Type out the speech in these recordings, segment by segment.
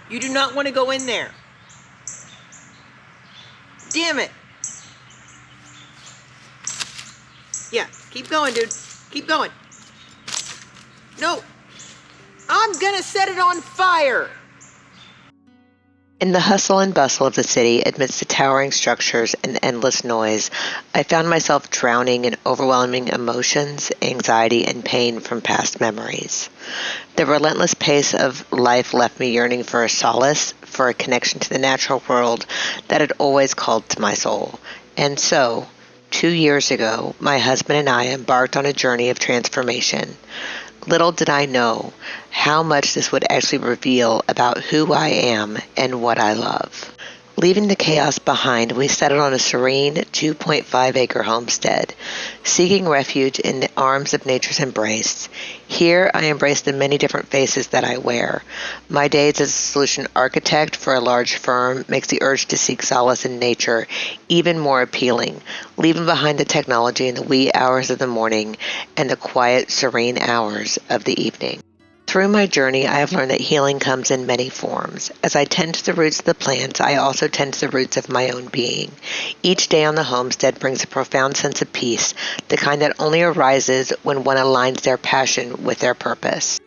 You do not want to go in there. Damn it. Yeah, keep going, dude. Keep going. No. I'm gonna set it on fire. In the hustle and bustle of the city, amidst the towering structures and endless noise, I found myself drowning in overwhelming emotions, anxiety, and pain from past memories. The relentless pace of life left me yearning for a solace, for a connection to the natural world that had always called to my soul. And so, 2 years ago, my husband and I embarked on a journey of transformation. Little did I know how much this would actually reveal about who I am and what I love. Leaving the chaos behind, we settled on a serene 2.5-acre homestead, seeking refuge in the arms of nature's embrace. Here, I embrace the many different faces that I wear. My days as a solution architect for a large firm makes the urge to seek solace in nature even more appealing, leaving behind the technology in the wee hours of the morning and the quiet, serene hours of the evening. Through my journey, I have learned that healing comes in many forms. As I tend to the roots of the plants, I also tend to the roots of my own being. Each day on the homestead brings a profound sense of peace, the kind that only arises when one aligns their passion with their purpose.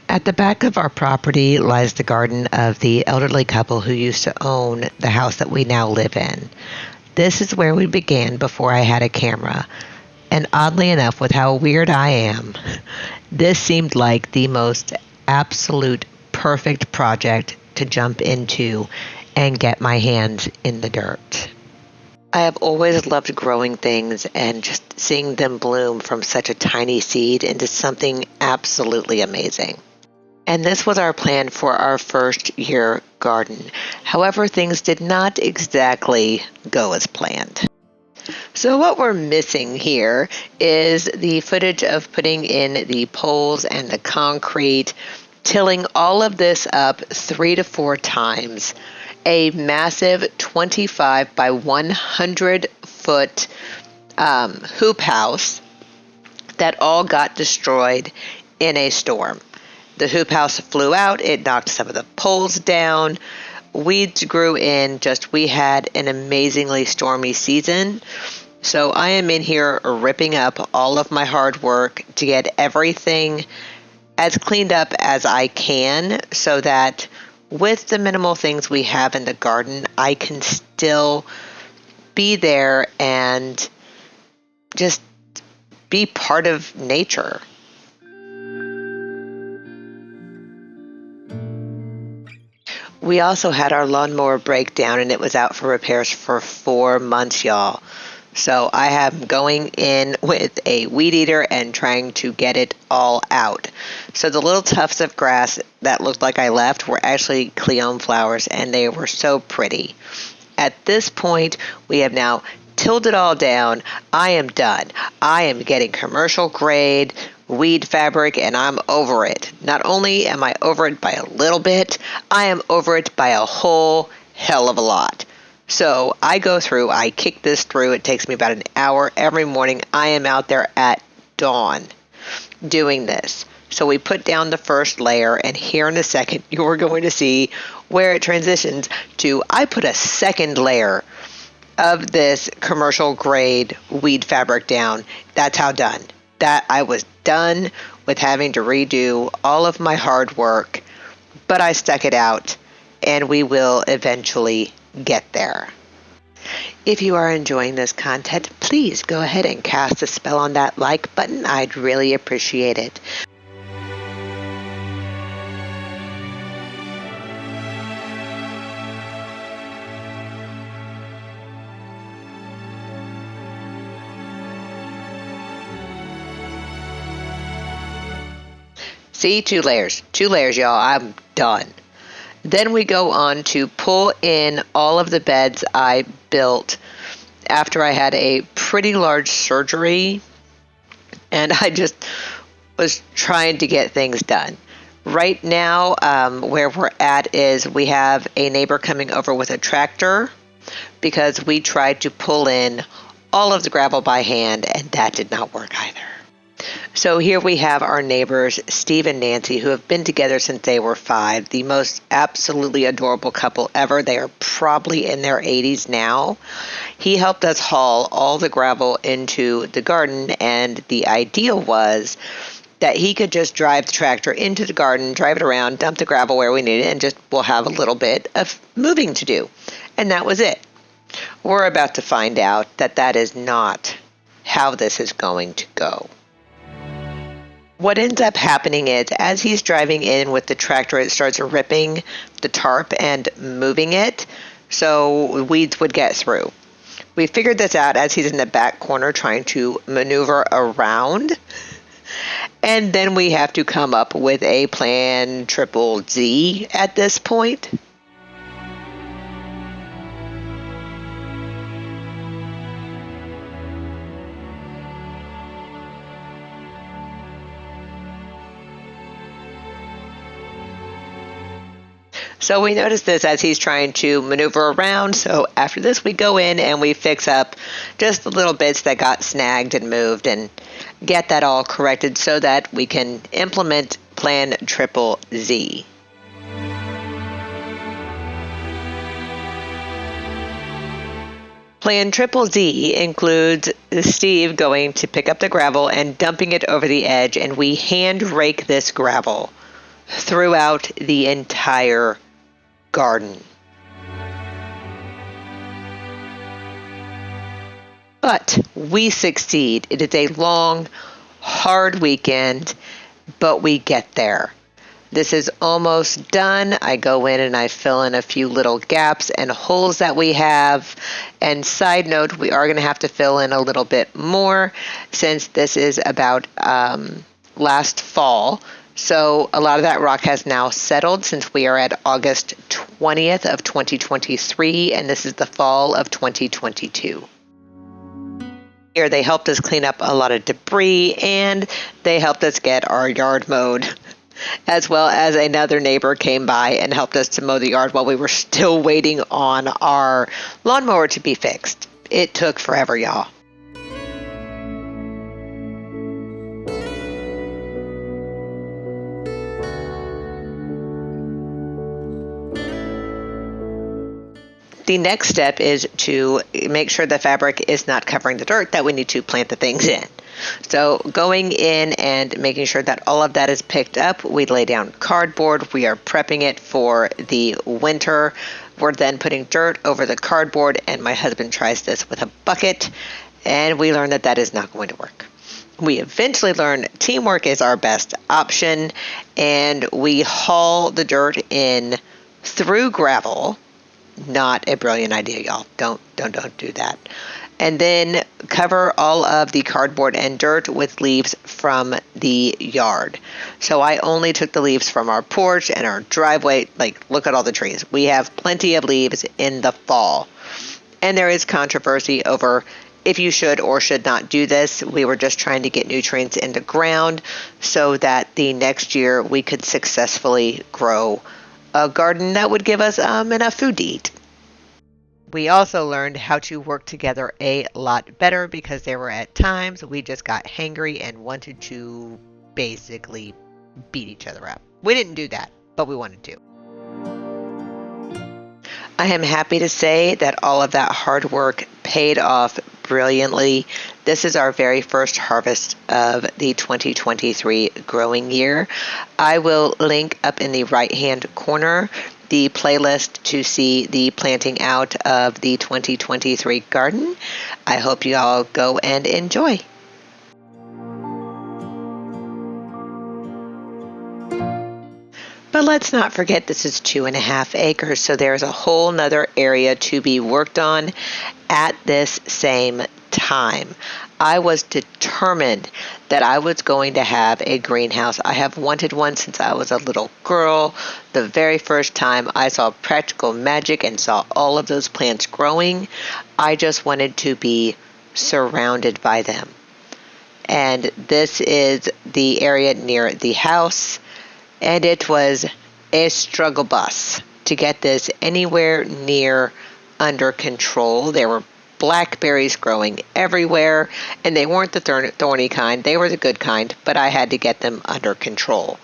At the back of our property lies the garden of the elderly couple who used to own the house that we now live in. This is where we began before I had a camera. And oddly enough, with how weird I am, this seemed like the most absolute perfect project to jump into and get my hands in the dirt. I have always loved growing things and just seeing them bloom from such a tiny seed into something absolutely amazing. And this was our plan for our first year garden. However, things did not exactly go as planned. So what we're missing here is the footage of putting in the poles and the concrete, tilling all of this up 3 to 4 times, a massive 25 by 100 foot hoop house that all got destroyed in a storm. The hoop house flew out, it knocked some of the poles down, weeds grew in, we had an amazingly stormy season. So I am in here ripping up all of my hard work to get everything as cleaned up as I can so that with the minimal things we have in the garden, I can still be there and just be part of nature. We also had our lawnmower break down and it was out for repairs for 4 months, y'all. So I am going in with a weed eater and trying to get it all out. So the little tufts of grass that looked like I left were actually cleome flowers and they were so pretty. At this point, we have now tilled it all down. I am done. I am getting commercial grade weed fabric and I'm over it. Not only am I over it by a little bit, I am over it by a whole hell of a lot. So I go through, I kick this through. It takes me about an hour every morning. I am out there at dawn doing this. So we put down the first layer and here in a second, you're going to see where it transitions to, I put a second layer of this commercial grade weed fabric down. That's how done. That I was done with having to redo all of my hard work, but I stuck it out and we will eventually get there. If you are enjoying this content, please go ahead and cast a spell on that like button. I'd really appreciate it. See, 2 layers, y'all. I'm done. Then we go on to pull in all of the beds I built after I had a pretty large surgery and I just was trying to get things done. Right now, where we're at is we have a neighbor coming over with a tractor because we tried to pull in all of the gravel by hand and that did not work either. So here we have our neighbors, Steve and Nancy, who have been together since they were 5, the most absolutely adorable couple ever. They are probably in their 80s now. He helped us haul all the gravel into the garden, and the idea was that he could just drive the tractor into the garden, drive it around, dump the gravel where we need it, and just we'll have a little bit of moving to do. And that was it. We're about to find out that that is not how this is going to go. What ends up happening is, as he's driving in with the tractor, it starts ripping the tarp and moving it, so weeds would get through. We figured this out as he's in the back corner trying to maneuver around. And then we have to come up with a plan triple Z at this point. So we notice this as he's trying to maneuver around. So after this, we go in and we fix up just the little bits that got snagged and moved and get that all corrected so that we can implement Plan Triple Z. Plan Triple Z includes Steve going to pick up the gravel and dumping it over the edge, and we hand rake this gravel throughout the entire garden. But we succeed. It is a long, hard weekend, but we get there. This is almost done. I go in and I fill in a few little gaps and holes that we have. And side note, we are going to have to fill in a little bit more since this is about last fall. So a lot of that rock has now settled since we are at August 20th of 2023, and this is the fall of 2022. Here they helped us clean up a lot of debris, and they helped us get our yard mowed, as well as another neighbor came by and helped us to mow the yard while we were still waiting on our lawnmower to be fixed. It took forever, y'all. The next step is to make sure the fabric is not covering the dirt that we need to plant the things in. So going in and making sure that all of that is picked up, we lay down cardboard. We are prepping it for the winter. We're then putting dirt over the cardboard, and my husband tries this with a bucket, and we learn that that is not going to work. We eventually learn teamwork is our best option, and we haul the dirt in through gravel. Not a brilliant idea, y'all. Don't do that. And then cover all of the cardboard and dirt with leaves from the yard. So I only took the leaves from our porch and our driveway. Like, look at all the trees. We have plenty of leaves in the fall. And there is controversy over if you should or should not do this. We were just trying to get nutrients in the ground so that the next year we could successfully grow a garden that would give us enough food to eat. We also learned how to work together a lot better because there were at times we just got hangry and wanted to basically beat each other up. We didn't do that, but we wanted to. I am happy to say that all of that hard work paid off brilliantly. This is our very first harvest of the 2023 growing year. I will link up in the right-hand corner the playlist to see the planting out of the 2023 garden. I hope you all go and enjoy. But let's not forget this is 2.5 acres, so there's a whole nother area to be worked on at this same time. I was determined that I was going to have a greenhouse. I have wanted one since I was a little girl. The very first time I saw practical magic and saw all of those plants growing, I just wanted to be surrounded by them. And this is the area near the house. And it was a struggle bus to get this anywhere near under control. There were blackberries growing everywhere, and they weren't the thorny kind. They were the good kind, but I had to get them under control.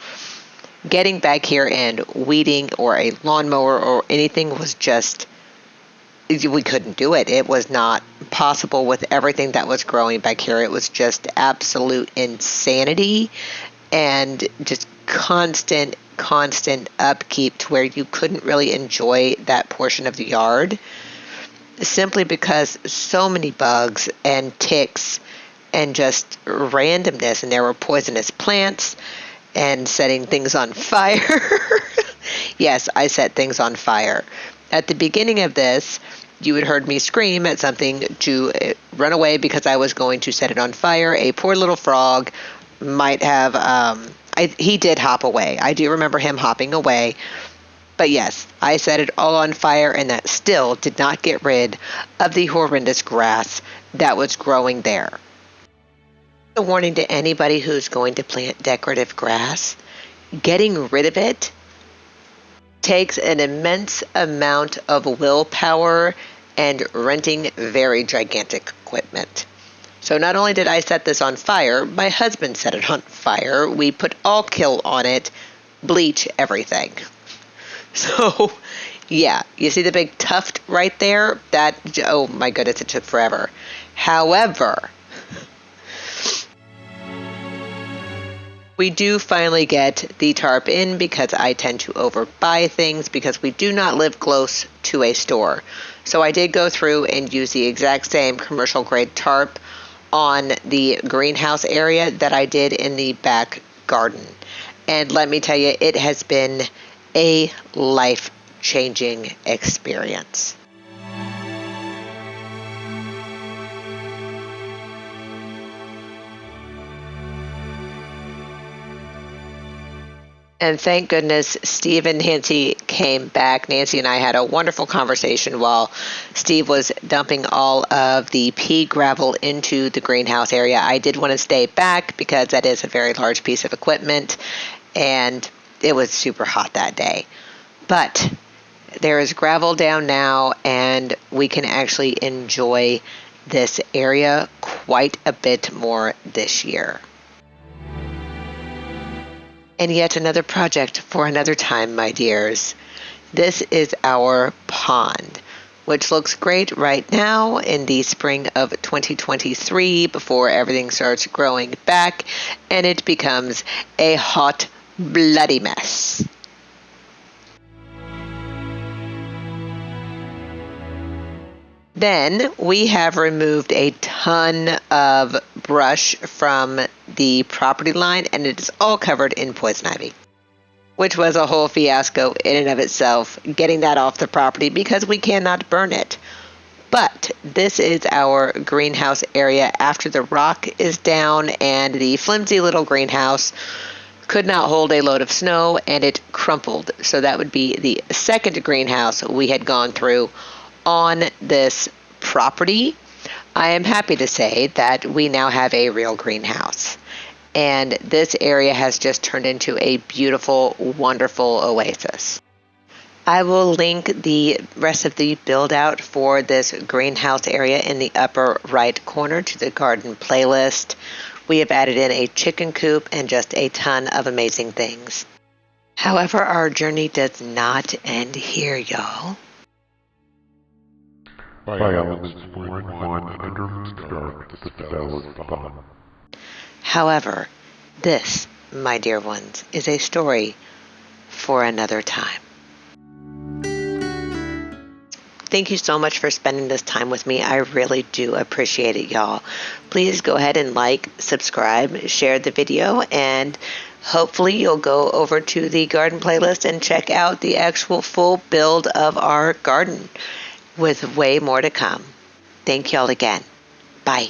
Getting back here and weeding or a lawnmower or anything was just, we couldn't do it. It was not possible with everything that was growing back here. It was just absolute insanity and just constant upkeep to where you couldn't really enjoy that portion of the yard, simply because so many bugs and ticks and just randomness, and there were poisonous plants and setting things on fire. Yes, I set things on fire. At the beginning of this, you had heard me scream at something to run away because I was going to set it on fire. A poor little frog might have, he did hop away. I do remember him hopping away. But yes, I set it all on fire, and that still did not get rid of the horrendous grass that was growing there. A warning to anybody who's going to plant decorative grass: getting rid of it takes an immense amount of willpower and renting very gigantic equipment. So not only did I set this on fire, my husband set it on fire. We put all kill on it, bleach, everything. So yeah, you see the big tuft right there? That, oh my goodness, it took forever. However, we do finally get the tarp in because I tend to overbuy things because we do not live close to a store. So I did go through and use the exact same commercial grade tarp on the greenhouse area that I did in the back garden. And let me tell you, it has been a life-changing experience. And thank goodness Steve and Nancy came back. Nancy and I had a wonderful conversation while Steve was dumping all of the pea gravel into the greenhouse area. I did want to stay back because that is a very large piece of equipment, and it was super hot that day. But there is gravel down now, and we can actually enjoy this area quite a bit more this year. And yet another project for another time, my dears. This is our pond, which looks great right now in the spring of 2023 before everything starts growing back and it becomes a hot, bloody mess. Then we have removed a ton of brush from the property line, and it is all covered in poison ivy, which was a whole fiasco in and of itself, getting that off the property because we cannot burn it. But this is our greenhouse area after the rock is down, and the flimsy little greenhouse could not hold a load of snow, and it crumpled. So that would be the second greenhouse we had gone through on this property. I am happy to say that we now have a real greenhouse, and this area has just turned into a beautiful, wonderful oasis. I will link the rest of the build out for this greenhouse area in the upper right corner to the garden playlist. We have added in a chicken coop and just a ton of amazing things. However, our journey does not end here, y'all. By elements 4 and 1 under moon dark, the spell is gone. However, this, my dear ones, is a story for another time. Thank you so much for spending this time with me. I really do appreciate it, y'all. Please go ahead and like, subscribe, share the video, and hopefully you'll go over to the garden playlist and check out the actual full build of our garden, with way more to come. Thank y'all again. Bye.